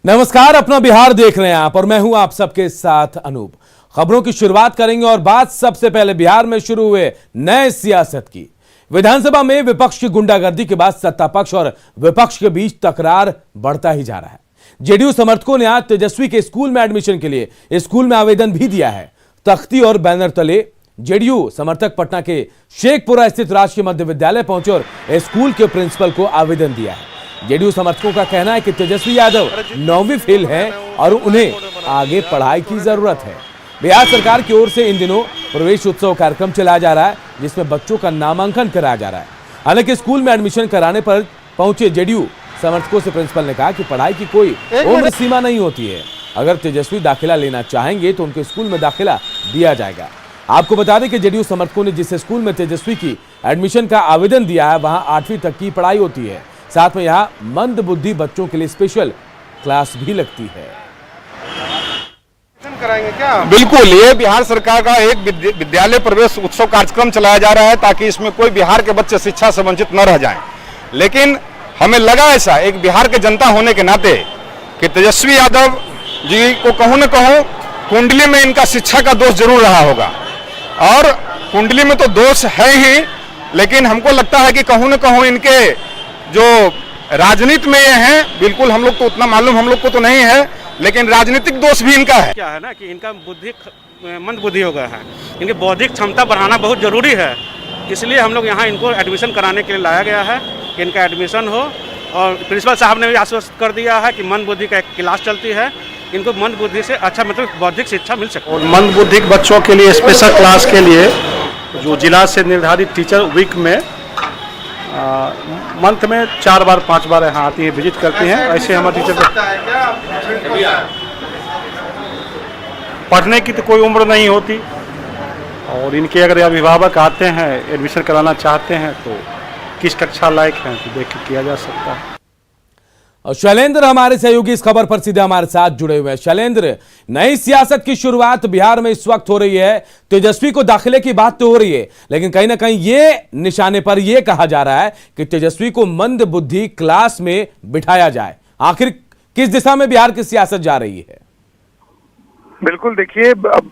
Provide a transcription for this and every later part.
नमस्कार, अपना बिहार देख रहे हैं आप और मैं हूं आप सबके साथ अनूप। खबरों की शुरुआत करेंगे और बात सबसे पहले बिहार में शुरू हुए नए सियासत की। विधानसभा में विपक्ष की गुंडागर्दी के बाद सत्ता पक्ष और विपक्ष के बीच तकरार बढ़ता ही जा रहा है। जेडीयू समर्थकों ने आज तेजस्वी के स्कूल में एडमिशन के लिए स्कूल में आवेदन भी दिया है। तख्ती और बैनर तले जेडीयू समर्थक पटना के शेखपुरा स्थित राजकीय मध्य विद्यालय पहुंचे और स्कूल के प्रिंसिपल को आवेदन दिया है। जेडीयू समर्थकों का कहना है कि तेजस्वी यादव 9वीं फेल हैं और उन्हें आगे पढ़ाई की जरूरत है। बिहार सरकार की ओर से इन दिनों प्रवेश उत्सव कार्यक्रम चलाया जा रहा है, जिसमें बच्चों का नामांकन कराया जा रहा है। हालांकि स्कूल में एडमिशन कराने पर पहुंचे जेडीयू समर्थकों से प्रिंसिपल ने कहा कि पढ़ाई की कोई उम्र सीमा नहीं होती है। अगर तेजस्वी दाखिला लेना चाहेंगे तो उनके स्कूल में दाखिला दिया जाएगा। आपको बता दें कि जेडीयू समर्थकों ने जिस स्कूल में तेजस्वी की एडमिशन का आवेदन दिया है वहां 8वीं तक की पढ़ाई होती है। साथ में यहाँ मंद बुद्धि बच्चों के लिए स्पेशल क्लास भी लगती है। कराएंगे क्या? बिल्कुल, ये बिहार सरकार का एक विद्यालय प्रवेश उत्सव कार्यक्रम चलाया जा रहा है ताकि इसमें कोई बिहार के बच्चे शिक्षा से वंचित न रह जाएं। लेकिन हमें लगा ऐसा एक बिहार के जनता होने के नाते कि तेजस्वी यादव जी को कहूँ न कहूँ कुंडली में इनका शिक्षा का दोष जरूर रहा होगा, और कुंडली में तो दोष है ही, लेकिन हमको लगता है कि कहूँ न कहूँ इनके जो राजनीति में ये हैं, बिल्कुल हम लोग को उतना मालूम हम लोग को तो नहीं है, लेकिन राजनीतिक दोष भी इनका है। क्या है ना कि इनका मंद बुद्धि हो गया है, इनकी बौद्धिक क्षमता बढ़ाना बहुत जरूरी है। इसलिए हम लोग यहाँ इनको एडमिशन कराने के लिए लाया गया है कि इनका एडमिशन हो, और प्रिंसिपल साहब ने भी आश्वस्त कर दिया है कि मंद बुद्धि का एक क्लास चलती है, इनको मंद बुद्धि से अच्छा मतलब बौद्धिक शिक्षा मिल सके। और मंद बुद्धिक बच्चों के लिए स्पेशल क्लास के लिए जो जिला से निर्धारित टीचर वीक में मंथ में 4 बार 5 बार यहाँ आती है, विजिट करती हैं। ऐसे हमारे टीचर पढ़ने की तो कोई उम्र नहीं होती, और इनके अगर अभिभावक आते हैं एडमिशन कराना चाहते हैं तो किस कक्षा लायक हैं तो देख के किया जा सकता है। और शैलेंद्र हमारे सहयोगी इस खबर पर सीधे हमारे साथ जुड़े हुए हैं। शैलेंद्र, नई सियासत की शुरुआत बिहार में इस वक्त हो रही है। तेजस्वी को दाखिले की बात तो हो रही है, लेकिन कहीं ना कहीं ये निशाने पर यह कहा जा रहा है कि तेजस्वी को मंद बुद्धि क्लास में बिठाया जाए। आखिर किस दिशा में बिहार की सियासत जा रही है? बिल्कुल, देखिए अब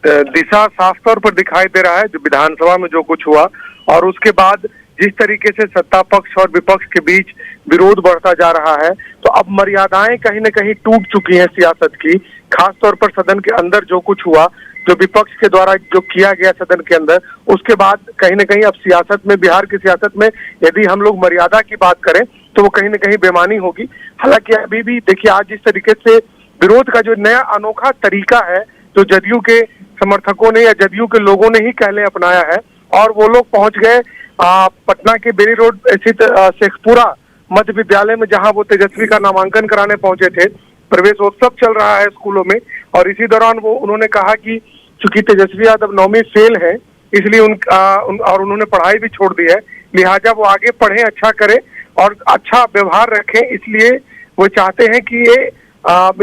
दिशा साफ तौर पर दिखाई दे रहा है। जो विधानसभा में जो कुछ हुआ और उसके बाद जिस तरीके से सत्ता पक्ष और विपक्ष के बीच विरोध बढ़ता जा रहा है, तो अब मर्यादाएं कहीं न कहीं टूट चुकी हैं सियासत की। खास तौर पर सदन के अंदर जो कुछ हुआ, जो विपक्ष के द्वारा जो किया गया सदन के अंदर, उसके बाद कहीं न कहीं अब सियासत में, बिहार की सियासत में यदि हम लोग मर्यादा की बात करें तो वो कहीं न कहीं बेमानी होगी। हालांकि अभी भी देखिए आज जिस तरीके से विरोध का जो नया अनोखा तरीका है, जो जदयू के समर्थकों ने या जदयू के लोगों ने ही कहले अपनाया है, और वो लोग पहुंच गए पटना के बेली रोड स्थित शेखपुरा मध्य विद्यालय में, जहां वो तेजस्वी का नामांकन कराने पहुंचे थे। प्रवेश उत्सव चल रहा है स्कूलों में, और इसी दौरान उन्होंने कहा कि चूंकि तेजस्वी यादव 9वीं फेल है, इसलिए और उन्होंने पढ़ाई भी छोड़ दी है, लिहाजा वो आगे पढ़ें, अच्छा करें और अच्छा व्यवहार रखें, इसलिए वो चाहते हैं कि ये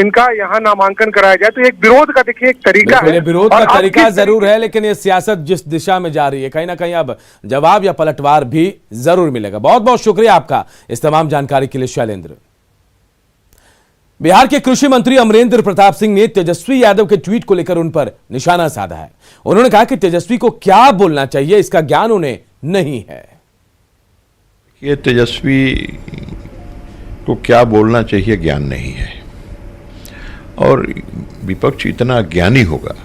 इनका यहाँ नामांकन कराया जाए। तो एक विरोध का देखिए एक तरीका है, विरोध का तरीका जरूर है, लेकिन ये सियासत जिस दिशा में जा रही है, कहीं ना कहीं अब जवाब या पलटवार भी जरूर मिलेगा। बहुत बहुत शुक्रिया आपका इस तमाम जानकारी के लिए शैलेंद्र। बिहार के कृषि मंत्री अमरेंद्र प्रताप सिंह ने तेजस्वी यादव के ट्वीट को लेकर उन पर निशाना साधा है। उन्होंने कहा कि तेजस्वी को क्या बोलना चाहिए इसका ज्ञान उन्हें नहीं है। ये तेजस्वी को क्या बोलना चाहिए ज्ञान नहीं है, और विपक्ष इतना ज्ञानी होगा,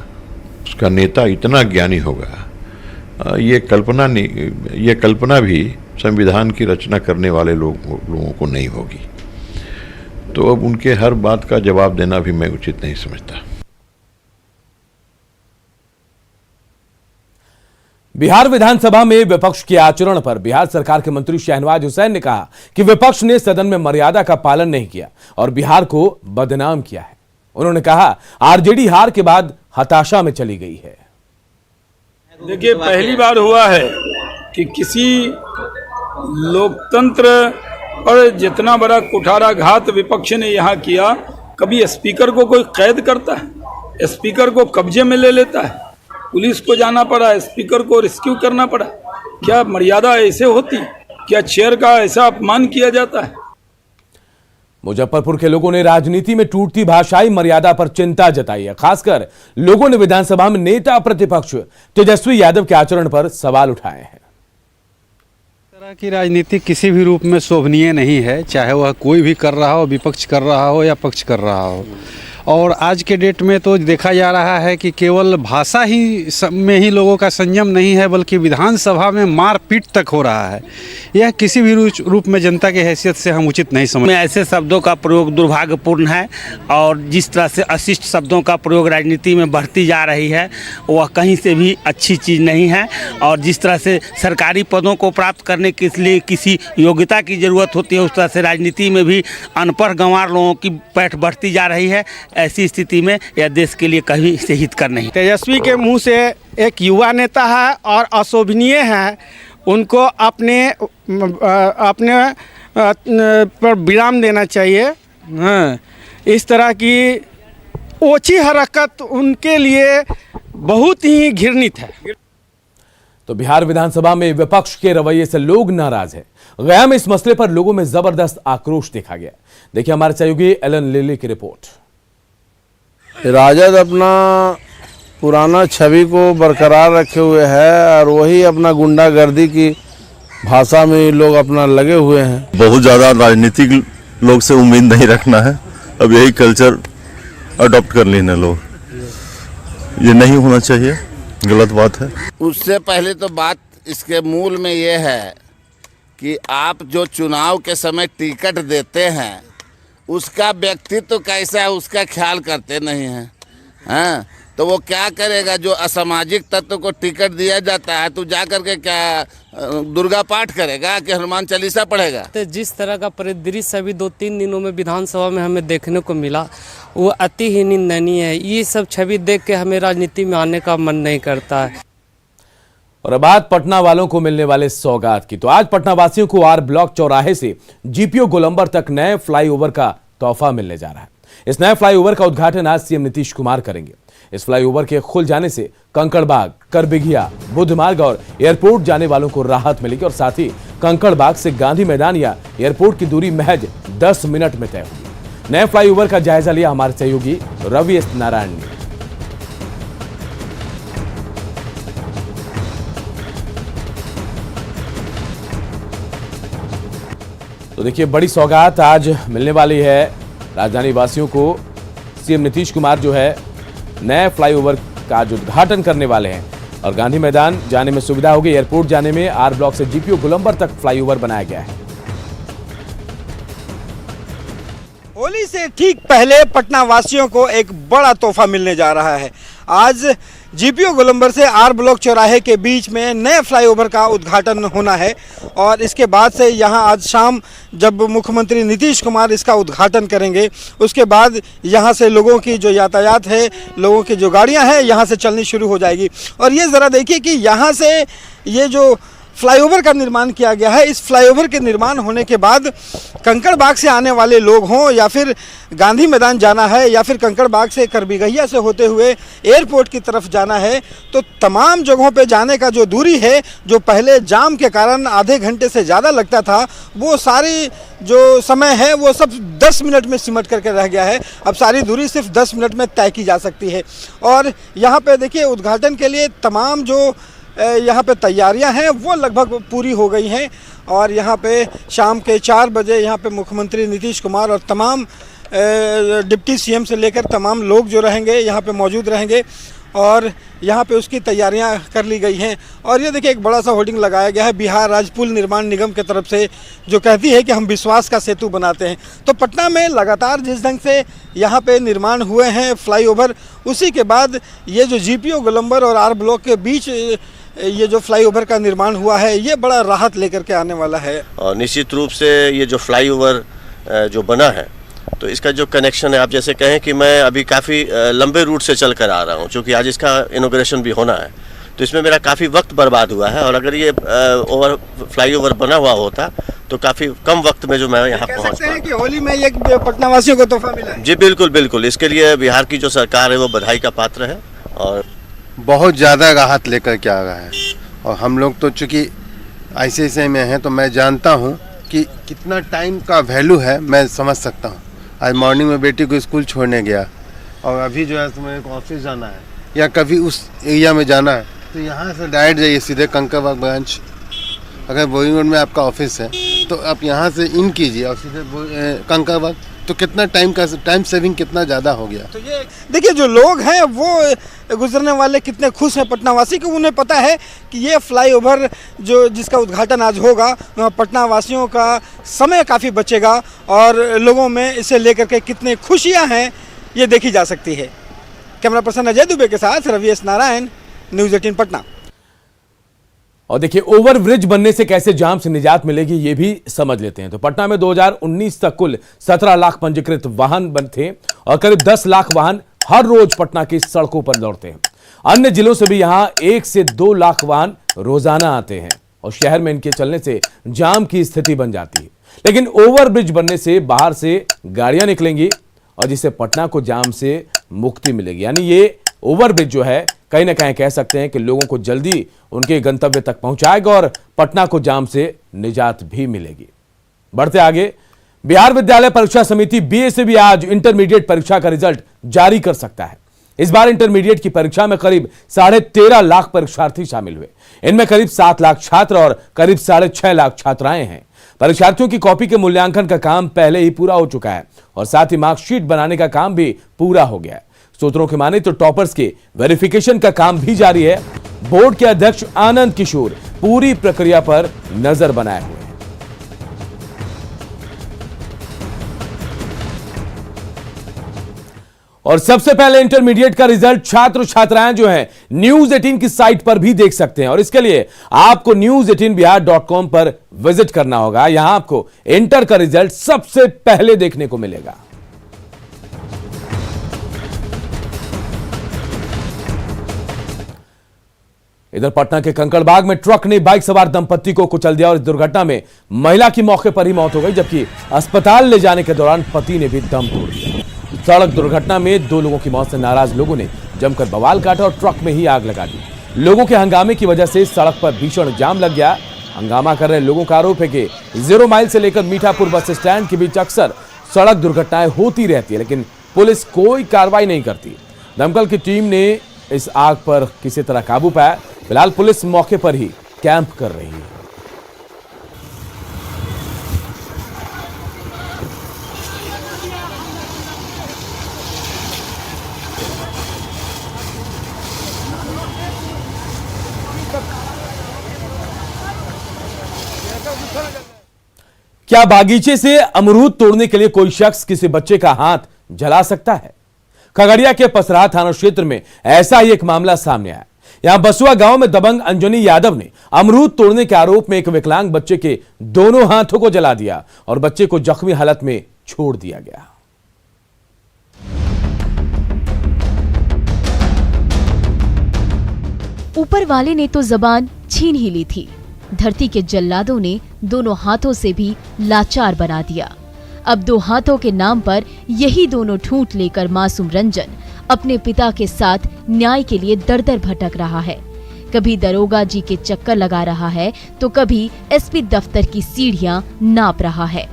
उसका नेता इतना ज्ञानी होगा, ये कल्पना भी संविधान की रचना करने वाले लोगों को नहीं होगी। तो अब उनके हर बात का जवाब देना भी मैं उचित नहीं समझता। बिहार विधानसभा में विपक्ष के आचरण पर बिहार सरकार के मंत्री शहनवाज हुसैन ने कहा कि विपक्ष ने सदन में मर्यादा का पालन नहीं किया और बिहार को बदनाम किया है। उन्होंने कहा आरजेडी हार के बाद हताशा में चली गई है। देखिए, पहली बार हुआ है कि किसी लोकतंत्र पर जितना बड़ा कुठाराघात विपक्ष ने यहाँ किया, कभी स्पीकर को कोई कैद करता है, स्पीकर को कब्जे में ले लेता है, पुलिस को जाना पड़ा, स्पीकर को रेस्क्यू करना पड़ा। क्या मर्यादा ऐसे होती? क्या चेयर का ऐसा अपमान किया जाता है? मुजफ्फरपुर के लोगों ने राजनीति में टूटती भाषाई मर्यादा पर चिंता जताई है। खासकर लोगों ने विधानसभा में नेता प्रतिपक्ष तेजस्वी यादव के आचरण पर सवाल उठाए हैं। इस तरह की राजनीति किसी भी रूप में शोभनीय नहीं है, चाहे वह कोई भी कर रहा हो, विपक्ष कर रहा हो या पक्ष कर रहा हो। और आज के डेट में तो देखा जा रहा है कि केवल भाषा ही में ही लोगों का संयम नहीं है, बल्कि विधानसभा में मारपीट तक हो रहा है। यह किसी भी रूप में जनता की हैसियत से हम उचित नहीं समझते। ऐसे शब्दों का प्रयोग दुर्भाग्यपूर्ण है और जिस तरह से अशिष्ट शब्दों का प्रयोग राजनीति में बढ़ती जा रही है वह कहीं से भी अच्छी चीज़ नहीं है। और जिस तरह से सरकारी पदों को प्राप्त करने के लिए किसी योग्यता की ज़रूरत होती है, उस तरह से राजनीति में भी अनपढ़ गंवार लोगों की पैठ बढ़ती जा रही है। ऐसी स्थिति में यह देश के लिए कभी से हितकर नहीं। तेजस्वी के मुंह से एक युवा नेता है और अशोभनीय है, उनको अपने पर विराम देना चाहिए। हाँ, इस तरह की ओछी हरकत उनके लिए बहुत ही घृणित है। तो बिहार विधानसभा में विपक्ष के रवैये से लोग नाराज हैं। गया में इस मसले पर लोगों में जबरदस्त आक्रोश देखा गया। देखिए हमारे सहयोगी एलन लिली की रिपोर्ट। राजद अपना पुराना छवि को बरकरार रखे हुए है और वही अपना गुंडागर्दी की भाषा में लोग अपना लगे हुए हैं। बहुत ज़्यादा राजनीतिक लोग से उम्मीद नहीं रखना है, अब यही कल्चर अडॉप्ट कर लेना लोग, ये नहीं होना चाहिए, गलत बात है। उससे पहले तो बात इसके मूल में ये है कि आप जो चुनाव के समय टिकट देते हैं उसका व्यक्तित्व कैसा है उसका ख्याल करते नहीं हैं। हाँ, तो वो क्या करेगा? जो असामाजिक तत्व को टिकट दिया जाता है तो जा करके क्या दुर्गा पाठ करेगा कि हनुमान चालीसा पढ़ेगा? तो जिस तरह का परिदृश्य अभी 2-3 दिनों में विधानसभा में हमें देखने को मिला वो अति ही निंदनीय है। ये सब छवि देख के हमें राजनीति में आने का मन नहीं करता है। और अब बात पटना वालों को मिलने वाले सौगात की। तो आज पटना वासियों को आर ब्लॉक चौराहे से जीपीओ गोलंबर तक नए फ्लाईओवर का तोहफा मिलने जा रहा है। इस नए फ्लाईओवर का उद्घाटन आज सीएम नीतीश कुमार करेंगे। इस फ्लाईओवर के खुल जाने से कंकड़बाग, करबिघिया, बुद्ध मार्ग और एयरपोर्ट जाने वालों को राहत मिलेगी और साथ ही कंकड़बाग से गांधी मैदान या एयरपोर्ट की दूरी महज 10 मिनट में तय होगी। नए फ्लाईओवर का जायजा लिया हमारे सहयोगी रवि एस नारायण ने। तो देखिए बड़ी सौगात आज मिलने वाली है राजधानी वासियों को। सीएम नीतीश कुमार जो है नए फ्लाईओवर का आज उद्घाटन करने वाले हैं और गांधी मैदान जाने में सुविधा होगी। एयरपोर्ट जाने में आर ब्लॉक से जीपीओ गोलंबर तक फ्लाईओवर बनाया गया है। होली से ठीक पहले पटना वासियों को एक बड़ा तोहफा मिलने जा रहा है। आज जीपीओ गोलंबर से आर ब्लॉक चौराहे के बीच में नए फ्लाईओवर का उद्घाटन होना है और इसके बाद से यहां आज शाम जब मुख्यमंत्री नीतीश कुमार इसका उद्घाटन करेंगे उसके बाद यहां से लोगों की जो यातायात है, लोगों की जो गाड़ियां हैं यहां से चलनी शुरू हो जाएगी। और ये ज़रा देखिए कि यहां से ये जो फ्लाईओवर का निर्माण किया गया है, इस फ्लाईओवर के निर्माण होने के बाद कंकड़बाग से आने वाले लोग हों या फिर गांधी मैदान जाना है या फिर कंकड़बाग से करबिघिया से होते हुए एयरपोर्ट की तरफ जाना है, तो तमाम जगहों पे जाने का जो दूरी है, जो पहले जाम के कारण आधे घंटे से ज़्यादा लगता था, वो सारी जो समय है वो सब 10 मिनट में सिमट करके रह गया है। अब सारी दूरी सिर्फ 10 मिनट में तय की जा सकती है। और यहाँ पे देखिए उद्घाटन के लिए तमाम जो यहाँ पे तैयारियां हैं वो लगभग पूरी हो गई हैं और यहाँ पे शाम के 4 बजे यहाँ पे मुख्यमंत्री नीतीश कुमार और तमाम डिप्टी सीएम से लेकर तमाम लोग जो रहेंगे यहाँ पे मौजूद रहेंगे और यहाँ पे उसकी तैयारियां कर ली गई हैं। और ये देखिए एक बड़ा सा होर्डिंग लगाया गया है बिहार राज्य पुल निर्माण निगम की तरफ से, जो कहती है कि हम विश्वास का सेतु बनाते हैं। तो पटना में लगातार जिस ढंग से यहाँ पे निर्माण हुए हैं फ्लाईओवर, उसी के बाद ये जो जीपीओ गोलंबर और आर ब्लॉक के बीच ये जो फ्लाईओवर का निर्माण हुआ है ये बड़ा राहत लेकर के आने वाला है। और निश्चित रूप से ये जो फ्लाईओवर जो बना है तो इसका जो कनेक्शन है, आप जैसे कहें कि मैं अभी काफ़ी लंबे रूट से चल कर आ रहा हूँ, क्योंकि आज इसका इनॉग्रेशन भी होना है, तो इसमें मेरा काफ़ी वक्त बर्बाद हुआ है। और अगर ये फ्लाईओवर बना हुआ होता तो काफ़ी कम वक्त में जो मैं यहाँ पहुँच सकते हैं कि होली में ये पटना वासियों को तोहफा मिला है। जी बिल्कुल बिल्कुल, इसके लिए बिहार की जो सरकार है वो बधाई का पात्र है और बहुत ज़्यादा राहत लेकर के आ रहा है। और हम लोग तो चूँकि ICICI में हैं तो मैं जानता हूँ कि कितना टाइम का वैल्यू है मैं समझ सकता हूँ। आज मॉर्निंग में बेटी को स्कूल छोड़ने गया और अभी जो है तो मेरे को ऑफिस जाना है या कभी उस एरिया में जाना है, तो यहाँ से डायरेक्ट जाइए सीधे कंकरबाग ब्रांच। अगर बोरिंग रोड में आपका ऑफिस है तो आप यहाँ से इन कीजिए और सीधे कंकरबाग, तो कितना टाइम सेविंग कितना ज़्यादा हो गया। तो ये देखिए जो लोग हैं वो गुजरने वाले कितने खुश हैं पटना वासी, को उन्हें पता है कि ये फ्लाईओवर जो जिसका उद्घाटन आज होगा पटना वासियों का समय काफ़ी बचेगा और लोगों में इसे लेकर के कितने खुशियां हैं ये देखी जा सकती है। कैमरा पर्सन अजय दुबे के साथ रवि एस नारायण, न्यूज़ 18 पटना। और देखिए ओवरब्रिज बनने से कैसे जाम से निजात मिलेगी ये भी समझ लेते हैं। तो पटना में 2019 तक कुल 17 लाख पंजीकृत वाहन बंद थे और करीब 10 लाख वाहन हर रोज पटना की सड़कों पर दौड़ते हैं। अन्य जिलों से भी यहां 1 से 2 लाख वाहन रोजाना आते हैं और शहर में इनके चलने से जाम की स्थिति बन जाती है। लेकिन ओवरब्रिज बनने से बाहर से गाड़ियां निकलेंगी और जिससे पटना को जाम से मुक्ति मिलेगी। यानी ये ओवरब्रिज जो है कहीं ना कहीं कह सकते हैं कि लोगों को जल्दी उनके गंतव्य तक पहुंचाएगा और पटना को जाम से निजात भी मिलेगी। बढ़ते आगे, बिहार विद्यालय परीक्षा समिति बीए से भी आज इंटरमीडिएट परीक्षा का रिजल्ट जारी कर सकता है। इस बार इंटरमीडिएट की परीक्षा में करीब 13.5 लाख परीक्षार्थी शामिल हुए। इनमें करीब 7 लाख छात्र और करीब 6.5 लाख छात्राएं हैं। परीक्षार्थियों की कॉपी के मूल्यांकन का काम पहले ही पूरा हो चुका है और साथ ही मार्कशीट बनाने का काम भी पूरा हो गया है। सूत्रों की माने तो टॉपर्स के वेरिफिकेशन का काम भी जारी है। बोर्ड के अध्यक्ष आनंद किशोर पूरी प्रक्रिया पर नजर बनाए हुए हैं। और सबसे पहले इंटरमीडिएट का रिजल्ट छात्र छात्राएं जो हैं न्यूज 18 की साइट पर भी देख सकते हैं और इसके लिए आपको news18bihar.com पर विजिट करना होगा। यहां आपको इंटर का रिजल्ट सबसे पहले देखने को मिलेगा। इधर पटना के कंकड़बाग में ट्रक ने बाइक सवार दंपत्ति को कुचल दिया और इस दुर्घटना में महिला की मौके पर ही मौत हो गई, जबकि अस्पताल ले जाने के दौरान पति ने भी दम तोड़ दिया। सड़क दुर्घटना में 2 लोगों की मौत से नाराज लोगों ने जमकर बवाल काटा और ट्रक में ही आग लगा दी। लोगों के हंगामे की वजह से सड़क पर भीषण जाम लग गया। हंगामा कर रहे लोगों का आरोप है कि 0 माइल से लेकर मीठापुर बस स्टैंड के बीच अक्सर सड़क दुर्घटनाएं होती रहती है, लेकिन पुलिस कोई कार्रवाई नहीं करती। दमकल की टीम ने इस आग पर किसी तरह काबू पाया। फिलहाल पुलिस मौके पर ही कैंप कर रही है। क्या बागीचे से अमरूद तोड़ने के लिए कोई शख्स किसी बच्चे का हाथ जला सकता है? खगड़िया के पसराहा थाना क्षेत्र में ऐसा ही एक मामला सामने आया। यहां बसुआ गांव में दबंग अंजनी यादव ने अमरूद तोड़ने के आरोप में एक विकलांग बच्चे के दोनों हाथों को जला दिया और बच्चे को जख्मी हालत में छोड़ दिया गया। ऊपर वाले ने तो जबान छीन ही ली थी, धरती के जल्लादों ने दोनों हाथों से भी लाचार बना दिया। अब 2 हाथों के नाम पर यही दोनों ठूंठ लेकर मासूम रंजन अपने पिता के साथ न्याय के लिए दर-दर भटक रहा है। कभी दरोगा जी के चक्कर लगा रहा है तो कभी एसपी दफ्तर की सीढ़ियां नाप रहा है।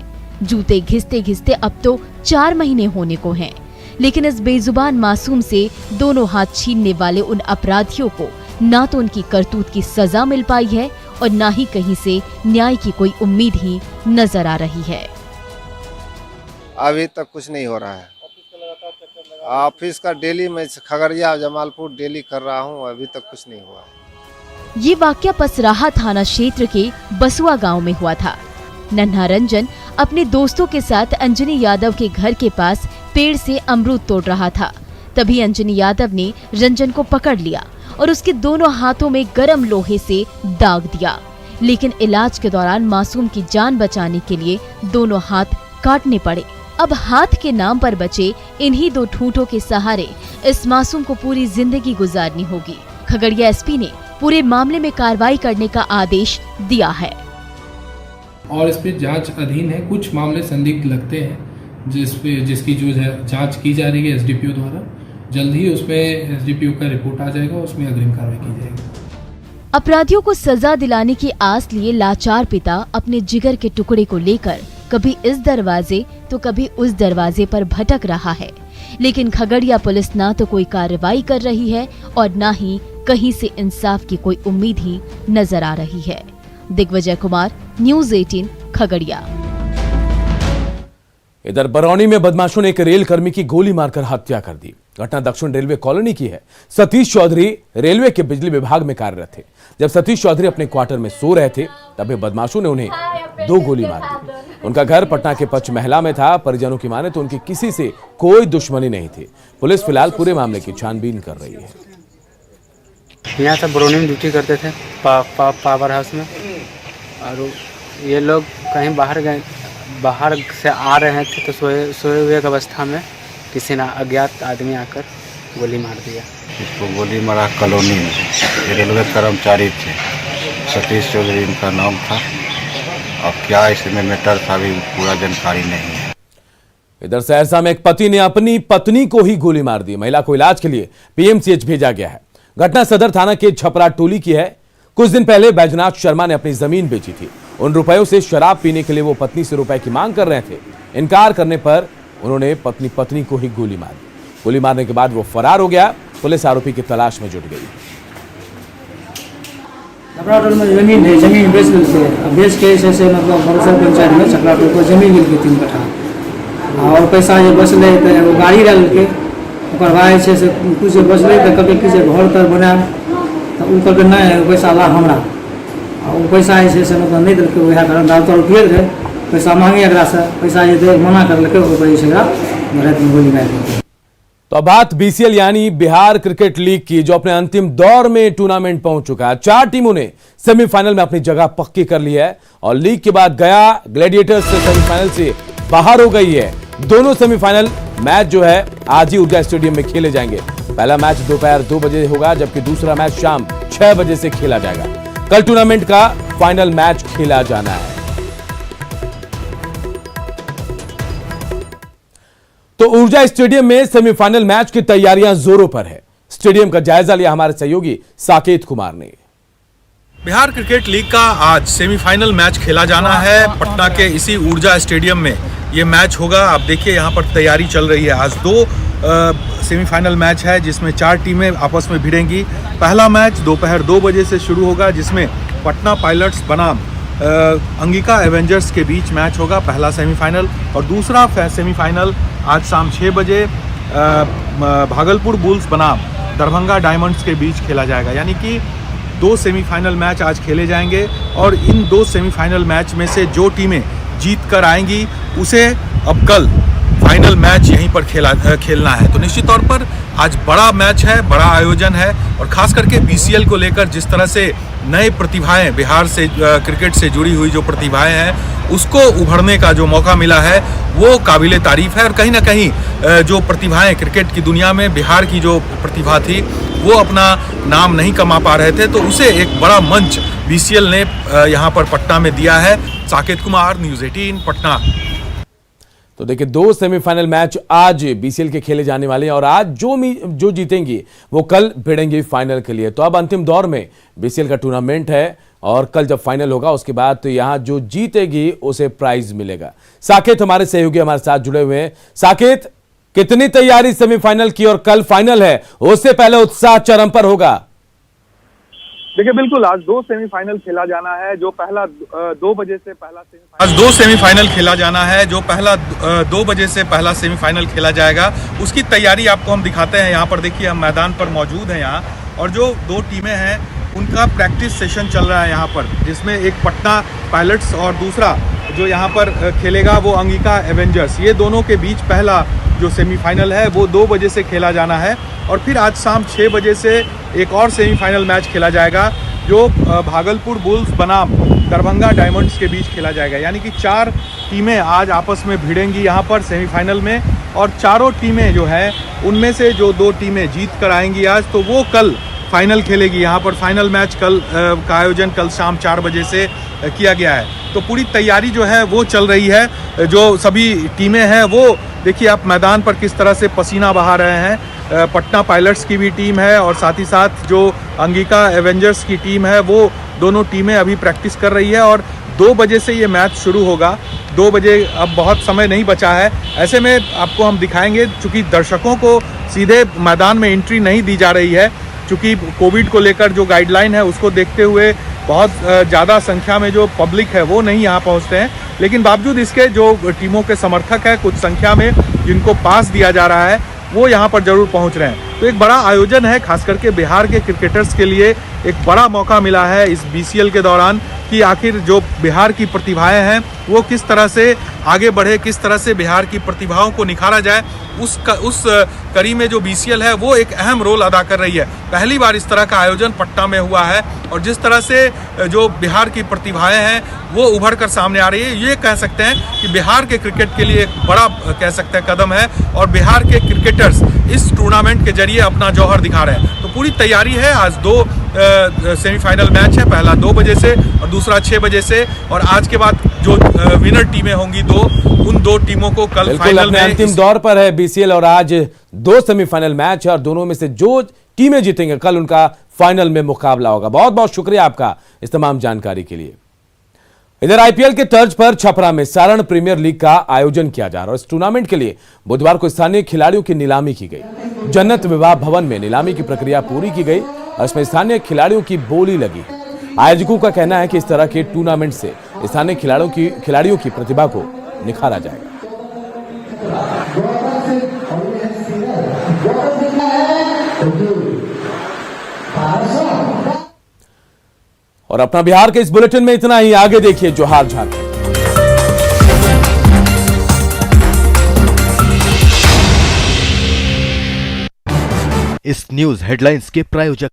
जूते घिसते घिसते अब तो 4 महीने होने को हैं, लेकिन इस बेजुबान मासूम से दोनों हाथ छीनने वाले उन अपराधियों को ना तो उनकी करतूत की सजा मिल पाई है और ना ही कहीं से न्याय की कोई उम्मीद ही नजर आ रही है। अभी तक कुछ नहीं हो रहा है। ऑफिस का डेली मैं खगड़िया जमालपुर डेली कर रहा हूँ, अभी तक कुछ नहीं हुआ। ये वाकया पसराहा थाना क्षेत्र के बसुआ गांव में हुआ था। नन्हा रंजन अपने दोस्तों के साथ अंजनी यादव के घर के पास पेड़ से अमरूद तोड़ रहा था। तभी अंजनी यादव ने रंजन को पकड़ लिया और उसके दोनों हाथों में गर्म लोहे से दाग दिया, लेकिन इलाज के दौरान मासूम की जान बचाने के लिए दोनों हाथ काटने पड़े। अब हाथ के नाम पर बचे इन्हीं 2 ठूंठों के सहारे इस मासूम को पूरी जिंदगी गुजारनी होगी। खगड़िया एसपी ने पूरे मामले में कार्रवाई करने का आदेश दिया है और इस पे जांच अधीन है। कुछ मामले संदिग्ध लगते हैं जिसकी जो है जांच की जा रही है एसडीपीओ द्वारा। जल्द ही उसमें एसडीपीओ का रिपोर्ट आ जाएगा, उसमें अग्रिम कार्रवाई की जाएगी। अपराधियों को सजा दिलाने की आस लिए लाचार पिता अपने जिगर के टुकड़े को लेकर कभी इस दरवाजे तो कभी उस दरवाजे पर भटक रहा है, लेकिन खगड़िया पुलिस ना तो कोई कार्रवाई कर रही है और ना ही कहीं से इंसाफ की कोई उम्मीद ही नजर आ रही है। दिग्विजय कुमार, न्यूज़ 18 खगड़िया। इधर बरौनी में बदमाशों ने एक रेल कर्मी की गोली मारकर हत्या कर दी। घटना दक्षिण रेलवे कॉलोनी की है। सतीश चौधरी रेलवे के बिजली विभाग में कार्यरत थे। जब सतीश चौधरी अपने क्वार्टर में सो रहे थे तभी बदमाशों ने उन्हें 2 गोली मार दी। उनका घर पटना के पचमहला में था। परिजनों की माने तो उनकी किसी से कोई दुश्मनी नहीं थी। पुलिस फिलहाल पूरे मामले की छानबीन कर रही है। यहाँ सब बरौनी में ड्यूटी करते थे पावर हाउस में, और ये लोग कहीं बाहर से आ रहे थे तो सोए हुए अवस्था में किसी ने अज्ञात आदमी आकर गोली मार दिया। इसको गोली मारा कॉलोनी में। रेलवे कर्मचारी थे, सतीश चौधरी इनका नाम था। अब क्या इसमें मैटर था अभी पूरा जानकारी नहीं है। इधर सहरसा में एक पति ने अपनी पत्नी को ही गोली मार दी। महिला को इलाज के लिए पीएमसीएच भेजा गया है। घटना सदर थाना के छपरा टोली की है। कुछ दिन पहले बैजनाथ शर्मा ने अपनी जमीन बेची थी। उन रुपयों से शराब पीने के लिए वो पत्नी से रुपए की मांग कर रहे थे। इनकार करने पर उन्होंने पत्नी को ही गोली मार दी। गोली मारने के बाद वो फरार हो गया। पुलिस आरोपी की तलाश में जुट गई। छपराटोल में जमीन है, जमीन बेच देते, बेच के ऐसे मतलब भरोसा पंचायत में छपराटोल को जमीन मिल गई 3 कट्ठा और पैसा जे बचले तो गाड़ी डाल के भाई से कुछ बचले तो कभी किसी घर तर बना तो उ करके नहीं पैसा ला हमरा और पैसा ऐसे मतलब नहीं दिल्के वह कारण दाल तो रुपये थे पैसा मांगे एक से पैसा ये दे मना कर लेके रात में गोली मार दी। तो अब बात बीसीएल यानी बिहार क्रिकेट लीग की, जो अपने अंतिम दौर में टूर्नामेंट पहुंच चुका है। 4 टीमों ने सेमीफाइनल में अपनी जगह पक्की कर ली है और लीग के बाद गया ग्लैडिएटर्स से सेमीफाइनल से बाहर हो गई है। दोनों सेमीफाइनल मैच जो है आज ही ऊर्जा स्टेडियम में खेले जाएंगे। पहला मैच दोपहर 2 बजे होगा, जबकि दूसरा मैच शाम 6 बजे से खेला जाएगा। कल टूर्नामेंट का फाइनल मैच खेला जाना है। तो ऊर्जा स्टेडियम में सेमीफाइनल मैच की तैयारियां जोरों पर है। स्टेडियम का जायजा लिया हमारे सहयोगी साकेत कुमार ने। बिहार क्रिकेट लीग का आज सेमीफाइनल मैच खेला जाना है। पटना के इसी ऊर्जा स्टेडियम में ये मैच होगा। आप देखिए यहाँ पर तैयारी चल रही है। आज 2 सेमीफाइनल मैच है जिसमें 4 टीमें आपस में भिड़ेंगी। पहला मैच दोपहर 2 बजे से शुरू होगा, जिसमें पटना पायलट्स बनाम अंगिका एवेंजर्स के बीच मैच होगा, पहला सेमीफाइनल। और दूसरा सेमीफाइनल आज शाम 6 बजे भागलपुर बुल्स बनाम दरभंगा डायमंड्स के बीच खेला जाएगा। यानी कि 2 सेमीफाइनल मैच आज खेले जाएंगे और इन 2 सेमीफाइनल मैच में से जो टीमें जीत कर आएंगी उसे अब कल फाइनल मैच यहीं पर खेलना है। तो निश्चित तौर पर आज बड़ा मैच है, बड़ा आयोजन है और खास करके बीसीएल को लेकर जिस तरह से नए प्रतिभाएं, बिहार से क्रिकेट से जुड़ी हुई जो प्रतिभाएं हैं उसको उभरने का जो मौका मिला है वो काबिले तारीफ है। और कहीं ना कहीं जो प्रतिभाएं क्रिकेट की दुनिया में बिहार की जो प्रतिभा थी वो अपना नाम नहीं कमा पा रहे थे, तो उसे एक बड़ा मंच बीसीएल ने यहाँ पर पटना में दिया है। साकेत कुमार, न्यूज़ 18 पटना। तो देखिए 2 सेमीफाइनल मैच आज बीसीएल के खेले जाने वाले हैं और आज जो जीतेंगी वो कल भिड़ेंगी फाइनल के लिए। तो अब अंतिम दौर में बीसीएल का टूर्नामेंट है और कल जब फाइनल होगा उसके बाद तो यहाँ जो जीतेगी उसे प्राइज मिलेगा। साकेत हमारे सहयोगी हमारे साथ जुड़े हुए हैं। साकेत, कितनी तैयारी सेमीफाइनल की और कल फाइनल है, उससे पहले उत्साह चरम पर होगा? देखिए बिल्कुल, आज 2 सेमीफाइनल खेला जाना है। जो पहला 2 बजे से पहला आज 2 सेमीफाइनल खेला जाना है। जो पहला 2 बजे से पहला सेमीफाइनल खेला जाएगा उसकी तैयारी आपको हम दिखाते हैं। यहाँ पर देखिए हम मैदान पर मौजूद हैं यहाँ, और जो 2 टीमें हैं उनका प्रैक्टिस सेशन चल रहा है यहाँ पर, जिसमें एक पटना पायलट्स और दूसरा जो यहाँ पर खेलेगा वो अंगिका एवेंजर्स। ये दोनों के बीच पहला जो सेमीफाइनल है वो 2 बजे से खेला जाना है और फिर आज शाम 6 बजे से एक और सेमीफाइनल मैच खेला जाएगा जो भागलपुर बुल्स बनाम दरभंगा डायमंड्स के बीच खेला जाएगा। यानी कि 4 टीमें आज आपस में भिड़ेंगी यहाँ पर सेमीफाइनल में, और चारों टीमें जो हैं उनमें से जो 2 टीमें जीत कर आएंगी आज तो वो कल फाइनल खेलेगी। यहाँ पर फाइनल मैच कल का आयोजन कल शाम 4 बजे से किया गया है। तो पूरी तैयारी जो है वो चल रही है। जो सभी टीमें हैं वो देखिए आप मैदान पर किस तरह से पसीना बहा रहे हैं। पटना पायलट्स की भी टीम है और साथ ही साथ जो अंगिका एवेंजर्स की टीम है, वो दोनों टीमें अभी प्रैक्टिस कर रही है और 2 बजे से ये मैच शुरू होगा। 2 बजे अब बहुत समय नहीं बचा है। ऐसे में आपको हम दिखाएंगे, चूँकि दर्शकों को सीधे मैदान में एंट्री नहीं दी जा रही है, चूँकि कोविड को लेकर जो गाइडलाइन है उसको देखते हुए बहुत ज़्यादा संख्या में जो पब्लिक है वो नहीं यहाँ पहुँचते हैं। लेकिन बावजूद इसके जो टीमों के समर्थक हैं, कुछ संख्या में जिनको पास दिया जा रहा है, वो यहाँ पर जरूर पहुँच रहे हैं। तो एक बड़ा आयोजन है, खास करके बिहार के क्रिकेटर्स के लिए एक बड़ा मौका मिला है इस BCL के दौरान कि आखिर जो बिहार की प्रतिभाएं हैं वो किस तरह से आगे बढ़े, किस तरह से बिहार की प्रतिभाओं को निखारा जाए। उस कड़ी में जो BCL है वो एक अहम रोल अदा कर रही है। पहली बार इस तरह का आयोजन पटना में हुआ है और जिस तरह से जो बिहार की प्रतिभाएं हैं वो उभर कर सामने आ रही है, ये कह सकते हैं कि बिहार के क्रिकेट के लिए एक बड़ा कह सकते हैं कदम है और बिहार के क्रिकेटर्स इस टूर्नामेंट के जरिए अपना जौहर दिखा रहे हैं। तो पूरी तैयारी है। आज 2 सेमीफाइनल मैच है, पहला 2 बजे से और दूसरा 6 बजे से, और आज के बाद जो विनर टीमें होंगी उन 2 टीमों को कल फाइनल में अंतिम दौर पर है BCL और आज 2 सेमीफाइनल मैच है और दोनों में से जो टीमें जीतेंगे कल उनका फाइनल में मुकाबला होगा। बहुत बहुत शुक्रिया आपका इस तमाम जानकारी के लिए। इधर IPL के तर्ज पर छपरा में सारण प्रीमियर लीग का आयोजन किया जा रहा है और इस टूर्नामेंट के लिए बुधवार को स्थानीय खिलाड़ियों की नीलामी की गई। जन्नत विवाह भवन में नीलामी की प्रक्रिया पूरी की गई और इसमें स्थानीय खिलाड़ियों की बोली लगी। आयोजकों का कहना है कि इस तरह के टूर्नामेंट से स्थानीय खिलाड़ियों की प्रतिभा को निखारा जाएगा। और अपना बिहार के इस बुलेटिन में इतना ही। आगे देखिए जोहार झारखंड। इस न्यूज हेडलाइंस के प्रायोजक